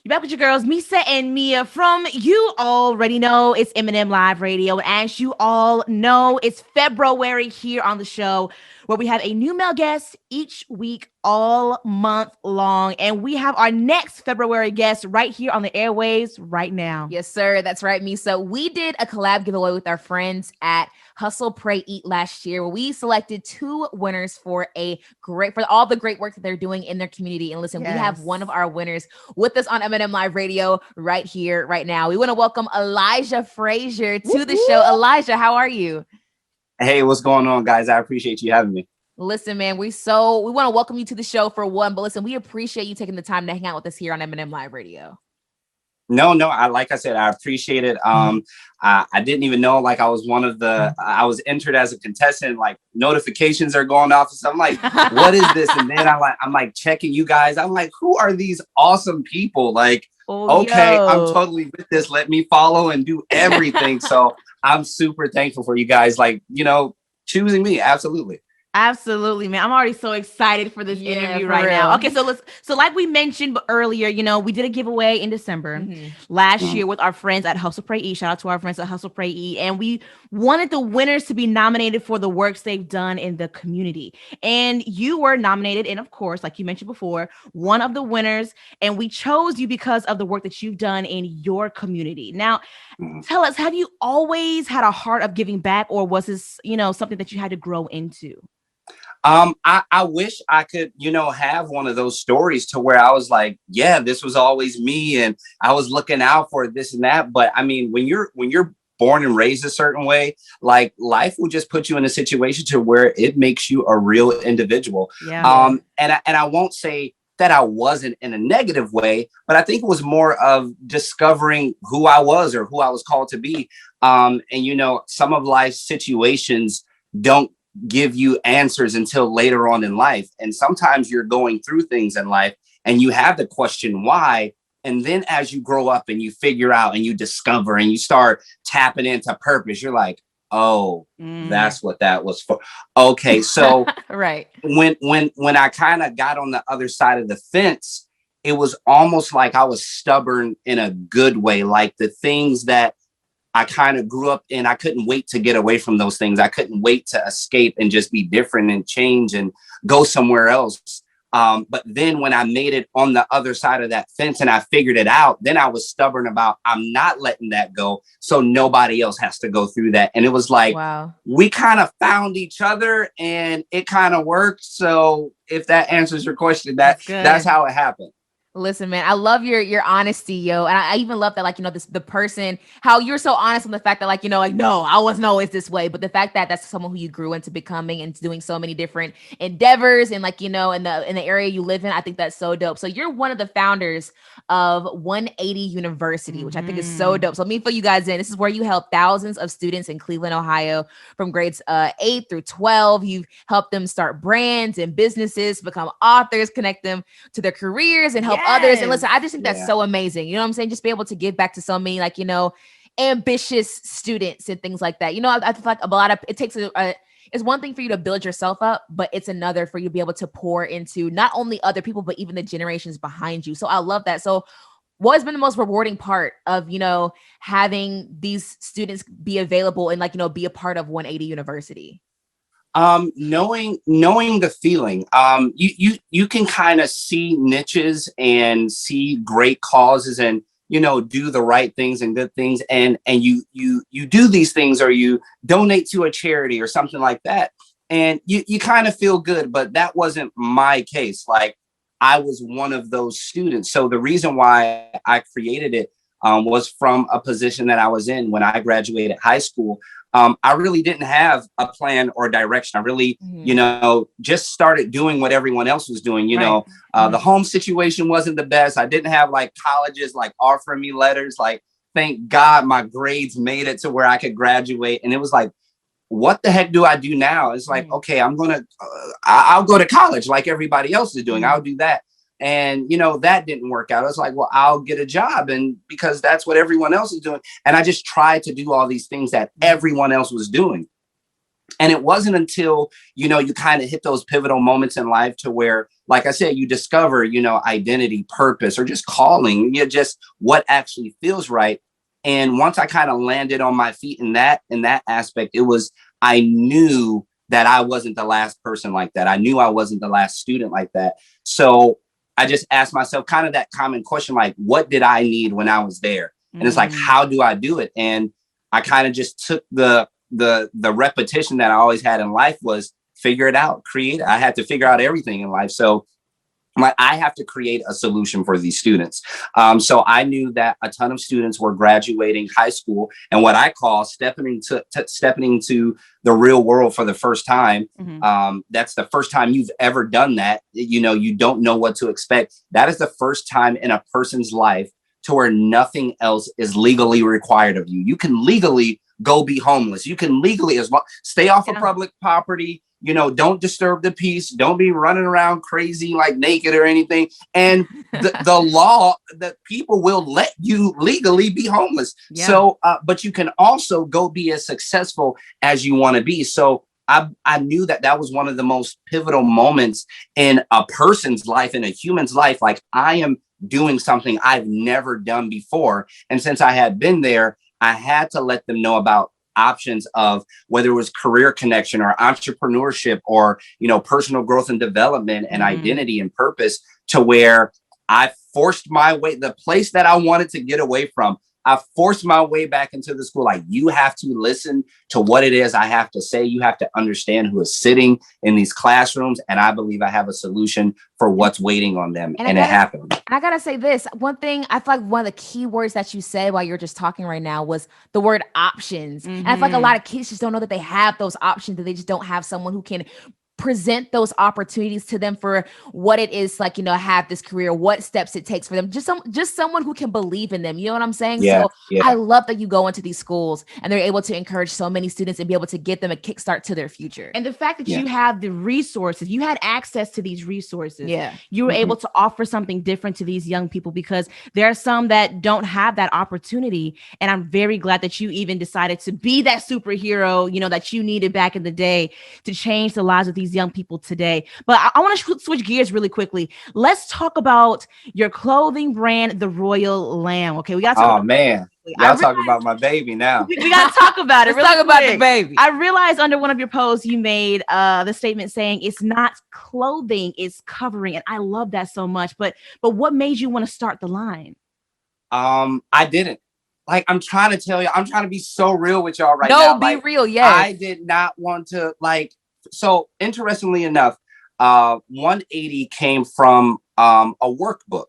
You're back with your girls, Meesa and Meah from You Already Know. It's M&M Live Radio. And as you all know, it's February here on the show where we have a new male guest each week all month long. And we have our next February guest right here on the airwaves right now. Yes, sir. That's right, Meesa. We did a collab giveaway with our friends at Hustle, Pray, Eat last year, where we selected 2 winners for all the great work that they're doing in their community. And listen, we have one of our winners with us on M&M Live Radio right here, right now. We want to welcome Elijah Frazier to the show. Elijah, how are you? Hey, what's going on, guys? I appreciate you having me. Listen, man, we want to welcome you to the show for one, but listen, we appreciate you taking the time to hang out with us here on M&M Live Radio. No, like I said, I appreciate it. I didn't even know, like, I was entered as a contestant, like notifications are going off. So I'm like, what is this? And then I'm like checking you guys. I'm like, who are these awesome people? Like, okay, I'm totally with this. Let me follow and do everything. So I'm super thankful for you guys, like, choosing me. Absolutely. Absolutely, man. I'm already so excited for this interview right now. Okay, so like we mentioned earlier, we did a giveaway in December last year with our friends at Hustle Pray Eat. Shout out to our friends at Hustle Pray Eat. And we wanted the winners to be nominated for the works they've done in the community. And you were nominated, and of course, like you mentioned before, one of the winners, and we chose you because of the work that you've done in your community. Now, tell us, have you always had a heart of giving back, or was this, something that you had to grow into? I wish I could, have one of those stories to where I was like, yeah, this was always me and I was looking out for this and that. But I mean, when you're born and raised a certain way, like, life will just put you in a situation to where it makes you a real individual. Yeah. And I won't say that I wasn't in a negative way, but I think it was more of discovering who I was or who I was called to be. And, some of life's situations don't give you answers until later on in life. And sometimes you're going through things in life and you have the question why. And then as you grow up and you figure out and you discover and you start tapping into purpose, you're like, oh, that's what that was for. Okay. So right. When I kind of got on the other side of the fence, it was almost like I was stubborn in a good way. Like, the things that I kind of grew up in, I couldn't wait to get away from those things. I couldn't wait to escape and just be different and change and go somewhere else. But then when I made it on the other side of that fence and I figured it out, then I was stubborn about, I'm not letting that go. So nobody else has to go through that. And it was like, wow, we kind of found each other and it kind of worked. So if that answers your question, that's how it happened. Listen, man, I love your honesty, yo. And I even love that, like, the person, how you're so honest on the fact that, like, no, I wasn't always this way. But the fact that that's someone who you grew into becoming and doing so many different endeavors and, like, in the area you live in, I think that's so dope. So you're one of the founders of 180 University, which I think is so dope. So let me fill you guys in. This is where you help thousands of students in Cleveland, Ohio, from grades 8 through 12. You've helped them start brands and businesses, become authors, connect them to their careers, and help others. And listen, I just think that's so amazing. You know what I'm saying? Just be able to give back to so many, like, ambitious students and things like that. I feel like it takes it's one thing for you to build yourself up, but it's another for you to be able to pour into not only other people, but even the generations behind you. So I love that. So what has been the most rewarding part of, having these students be available and, like, be a part of 180 University? Knowing the feeling, you can kind of see niches and see great causes and, do the right things and good things. And you do these things, or you donate to a charity or something like that. And you kind of feel good, but that wasn't my case. Like, I was one of those students. So the reason why I created it was from a position that I was in when I graduated high school. I really didn't have a plan or direction. I really, just started doing what everyone else was doing. The home situation wasn't the best. I didn't have, like, colleges, like, offering me letters. Like, thank God my grades made it to where I could graduate. And it was like, what the heck do I do now? It's like, okay, I'll go to college like everybody else is doing. I'll do that. And, that didn't work out. I was like, well, I'll get a job, and because that's what everyone else is doing. And I just tried to do all these things that everyone else was doing. And it wasn't until, you kind of hit those pivotal moments in life to where, like I said, you discover, identity, purpose, or just calling, just what actually feels right. And once I kind of landed on my feet in that aspect, I knew that I wasn't the last person like that. I knew I wasn't the last student like that. So I just asked myself kind of that common question, like, what did I need when I was there? And it's like, how do I do it? And I kind of just took the repetition that I always had in life was figure it out, create it. I had to figure out everything in life. So I have to create a solution for these students. So I knew that a ton of students were graduating high school and what I call stepping into the real world for the first time. That's the first time you've ever done that. You don't know what to expect. That is the first time in a person's life to where nothing else is legally required of you. You can legally go be homeless. You can legally stay off of public property. Don't disturb the peace. Don't be running around crazy, like naked or anything. And the law that people will let you legally be homeless. Yeah. So, but you can also go be as successful as you want to be. So I knew that was one of the most pivotal moments in a person's life, in a human's life. Like, I am doing something I've never done before. And since I had been there, I had to let them know about options of whether it was career connection or entrepreneurship or, personal growth and development and identity and purpose, to where I forced my way, the place that I wanted to get away from, I forced my way back into the school. Like, you have to listen to what it is I have to say. You have to understand who is sitting in these classrooms. And I believe I have a solution for what's waiting on them. And it happened. And I got to say this, one thing, I feel like one of the key words that you said while you're just talking right now was the word options. And I feel like a lot of kids just don't know that they have those options, that they just don't have someone who can present those opportunities to them for what it is, like, have this career, what steps it takes for them, just someone who can believe in them. You know what I'm saying? Yeah, so I love that you go into these schools and they're able to encourage so many students and be able to get them a kickstart to their future. And the fact that you have the resources, you had access to these resources. Yeah. You were able to offer something different to these young people, because there are some that don't have that opportunity. And I'm very glad that you even decided to be that superhero, that you needed back in the day to change the lives of these young people today. But I want to switch gears really quickly. Let's talk about your clothing brand, The Royal Lamb. Okay, we got to talk. Oh man, y'all talking about my baby now. We got to talk about it. Let's talk about the baby. I realized under one of your posts you made the statement saying it's not clothing, it's covering, and I love that so much. But what made you want to start the line? I didn't. Like, I'm trying to tell you, I'm trying to be so real with y'all right now. No, be real. Yes. I did not want to, like. So interestingly enough, 180 came from a workbook,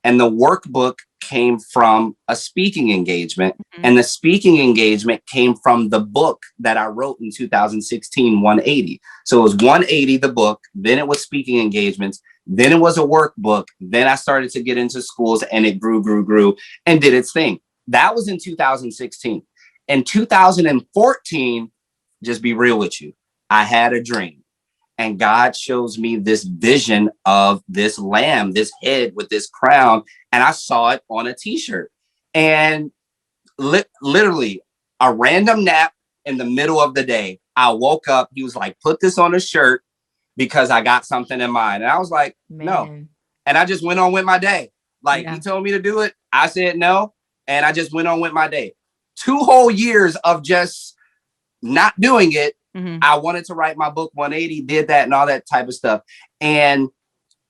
and the workbook came from a speaking engagement, and the speaking engagement came from the book that I wrote in 2016, 180. So it was 180, the book, then it was speaking engagements, then it was a workbook, then I started to get into schools, and it grew, and did its thing. That was in 2016. In 2014, just be real with you, I had a dream, and God shows me this vision of this lamb, this head with this crown. And I saw it on a t-shirt, and literally a random nap in the middle of the day. I woke up. He was like, put this on a shirt because I got something in mind. And I was like, no. And I just went on with my day. Like, he told me to do it. I said no. And I just went on with my day. 2 whole years of just not doing it. I wanted to write my book, 180, did that and all that type of stuff. And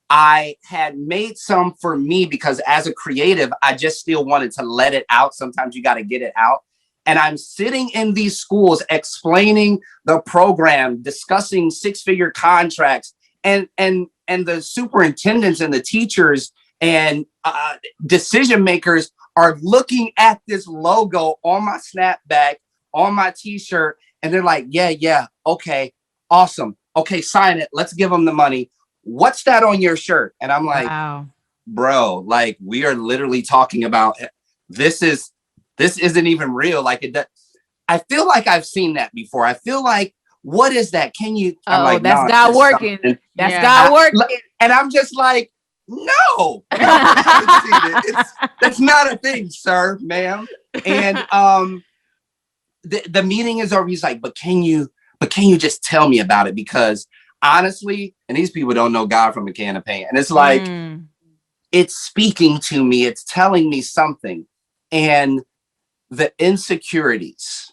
I had made some for me because as a creative, I just still wanted to let it out. Sometimes you got to get it out. And I'm sitting in these schools explaining the program, discussing 6-figure contracts, and the superintendents and the teachers and decision makers are looking at this logo on my snapback, on my t-shirt. And they're like, yeah, okay, awesome. Okay, sign it. Let's give them the money. What's that on your shirt? And I'm like, wow, bro, like, we are literally talking about this isn't even real. Like, I feel like I've seen that before. I feel like, what is that? Can you? I'm like, that's God working. That's God working. And I'm just like, no, that's not a thing, sir, ma'am. And the meeting is over. He's like, but can you but can you just tell me about it? Because honestly, and these people don't know God from a can of paint. And it's like, it's speaking to me. It's telling me something. And the insecurities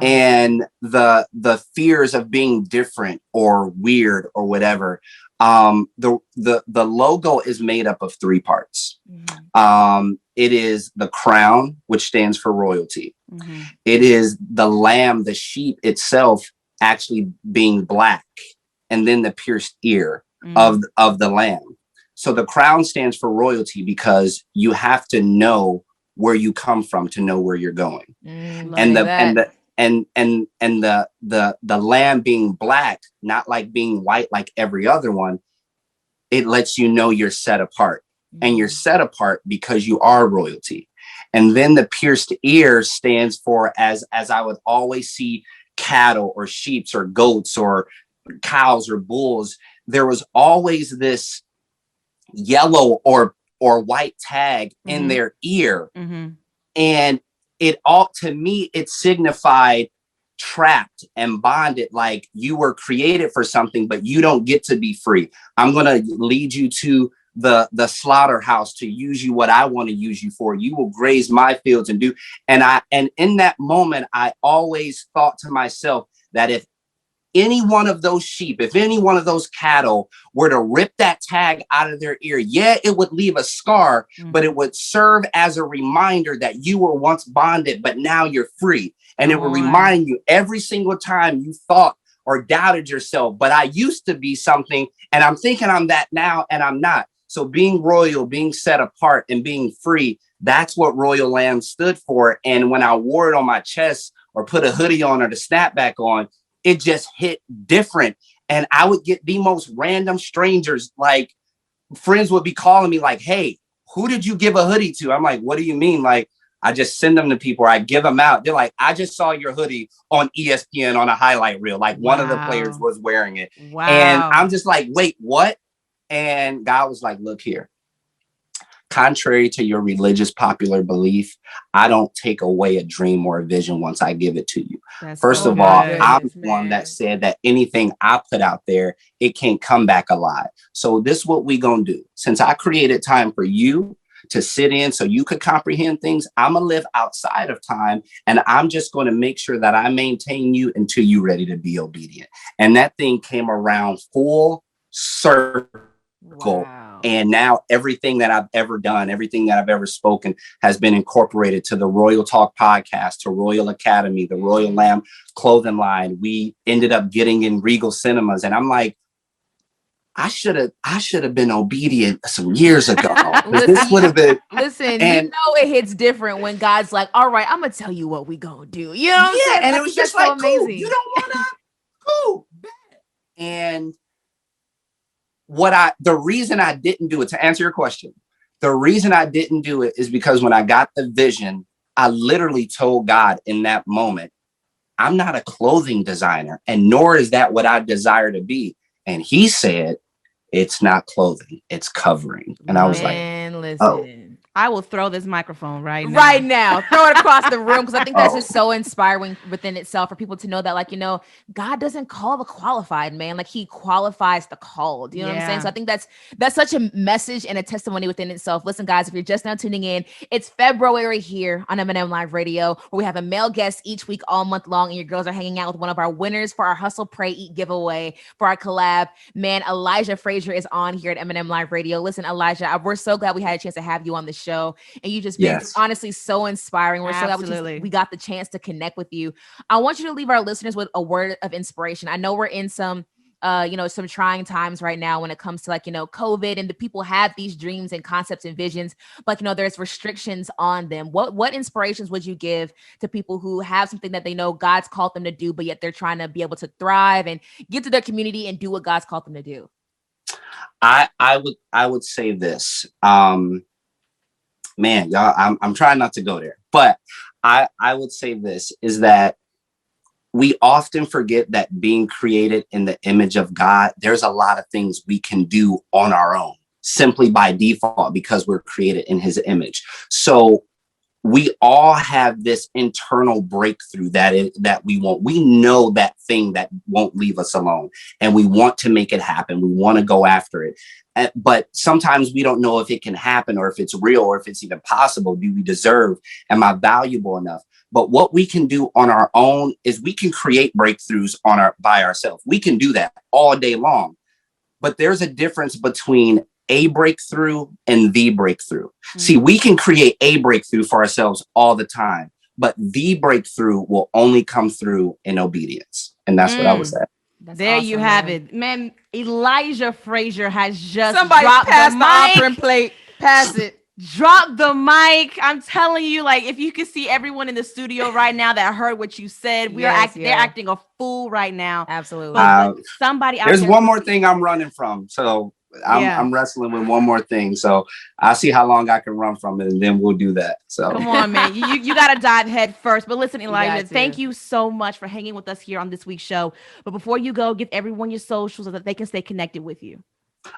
and the fears of being different or weird or whatever. The logo is made up of 3 parts. It is the crown, which stands for royalty. It is the lamb, the sheep itself actually being black, and then the pierced ear of the lamb. So the crown stands for royalty because you have to know where you come from to know where you're going. And the lamb being black, not like being white like every other one, it lets you know you're set apart. And you're set apart because you are royalty. And then the pierced ear stands for, as I would always see cattle or sheep or goats or cows or bulls, there was always this yellow or white tag in their ear. And it all, to me, it signified trapped and bonded, like you were created for something, but you don't get to be free. I'm going to lead you to the slaughterhouse to use you what I want to use you for. You will graze my fields and do. And in that moment, I always thought to myself that if any one of those sheep, if any one of those cattle were to rip that tag out of their ear, yeah, it would leave a scar, but it would serve as a reminder that you were once bonded, but now you're free. And it will remind you every single time you thought or doubted yourself, but I used to be something and I'm thinking I'm that now and I'm not. So being royal, being set apart and being free, that's what Royal Lamb stood for. And when I wore it on my chest or put a hoodie on or the snapback on, it just hit different. And I would get the most random strangers, like friends would be calling me like, hey, who did you give a hoodie to? I'm like, what do you mean? Like, I just send them to people or I give them out. They're like, I just saw your hoodie on ESPN on a highlight reel. Like one of the players was wearing it. And I'm just like, wait, what? And God was like, look here. Contrary to your religious popular belief, I don't take away a dream or a vision once I give it to you. First of all, I'm the one that said that anything I put out there, it can't come back alive. So this is what we gonna do. Since I created time for you to sit in so you could comprehend things, I'm gonna live outside of time and I'm just gonna make sure that I maintain you until you're ready to be obedient. And that thing came around full circle. And now everything that I've ever done, everything that I've ever spoken has been incorporated to the Royal Talk podcast, to Royal Academy, the Royal Lamb clothing line. We ended up getting in Regal Cinemas. And I'm like, I should have been obedient some years ago. This would have been. Listen, and, you know it hits different when God's like, all right, I'm going to tell you what we going to do. You know what I'm saying? And it was just like, so amazing. Cool. You don't want to? Cool. And the reason I didn't do it, to answer your question, the reason I didn't do it is because when I got the vision, I literally told God in that moment, I'm not a clothing designer, and nor is that what I desire to be. And he said, it's not clothing, it's covering. And I was like, listen. I will throw this microphone right now. Throw it across the room, because I think that's just so inspiring within itself for people to know that, like, you know, God doesn't call the qualified, man. Like, he qualifies the called. You know what I'm saying? So I think that's such a message and a testimony within itself. Listen, guys, if you're just now tuning in, it's February here on M&M Live Radio, where we have a male guest each week all month long, and your girls are hanging out with one of our winners for our Hustle, Pray, Eat giveaway for our collab. Man, Elijah Frazier is on here at M&M Live Radio. Listen, Elijah, we're so glad we had a chance to have you on the show. And you just been honestly so inspiring. We're so glad we got the chance to connect with you. I want you to leave our listeners with a word of inspiration. I know we're in some some trying times right now when it comes to, like, you know, COVID, and the people have these dreams and concepts and visions, but, you know, there's restrictions on them. What inspirations would you give to people who have something that they know God's called them to do, but yet they're trying to be able to thrive and get to their community and do what God's called them to do? I would say this. Man, y'all, I'm trying not to go there, but I would say this is that we often forget that being created in the image of God, there's a lot of things we can do on our own, simply by default, because we're created in his image. So we all have this internal breakthrough that we want. We know that thing that won't leave us alone, and we want to make it happen. We want to go after it. But sometimes we don't know if it can happen, or if it's real, or if it's even possible. Do we deserve? Am I valuable enough? But what we can do on our own is we can create breakthroughs by ourselves. We can do that all day long. But there's a difference between a breakthrough and the breakthrough. See, we can create a breakthrough for ourselves all the time, but the breakthrough will only come through in obedience. And that's what I was at. That's there awesome, you have it, man. Elijah Frazier has just dropped the offering plate. Pass it. Drop the mic. I'm telling you, like, if you could see everyone in the studio right now that heard what you said, they're acting a fool right now. Absolutely. But somebody out there's there, one more thing I'm running from. So I'm wrestling with one more thing. So I'll see how long I can run from it, and then we'll do that. So come on, man. You got to dive head first. But listen, Elijah, thank you so much for hanging with us here on this week's show. But before you go, give everyone your socials so that they can stay connected with you.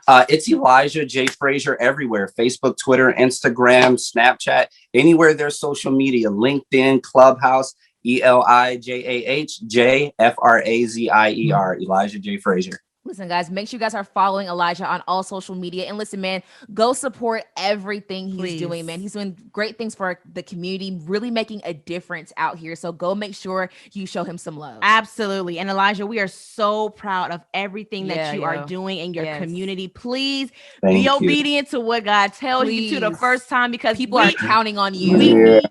It's Elijah J. Frazier everywhere. Facebook, Twitter, Instagram, Snapchat, anywhere there's social media, LinkedIn, Clubhouse, ElijahJFrazier, Elijah J. Frazier. Listen, guys, make sure you guys are following Elijah on all social media. And listen, man, go support everything he's doing, man. He's doing great things for the community, really making a difference out here. So go make sure you show him some love. Absolutely. And Elijah, we are so proud of everything that you are doing in your community. Please be obedient to what God tells you to the first time, because people are counting on you. We need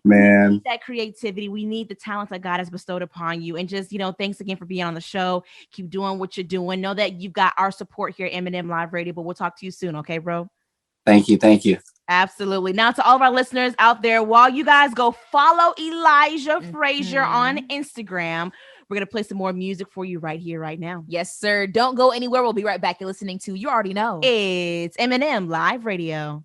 that creativity. We need the talent that God has bestowed upon you. And just, thanks again for being on the show. Keep doing what you're doing. Know that you've got our support here at M&M Live Radio, but we'll talk to you soon. Okay, bro? Thank you. Absolutely. Now to all of our listeners out there, while you guys go follow Elijah Frazier on Instagram, we're going to play some more music for you right here, right now. Yes, sir. Don't go anywhere. We'll be right back. You're listening to, you already know, it's M&M Live Radio.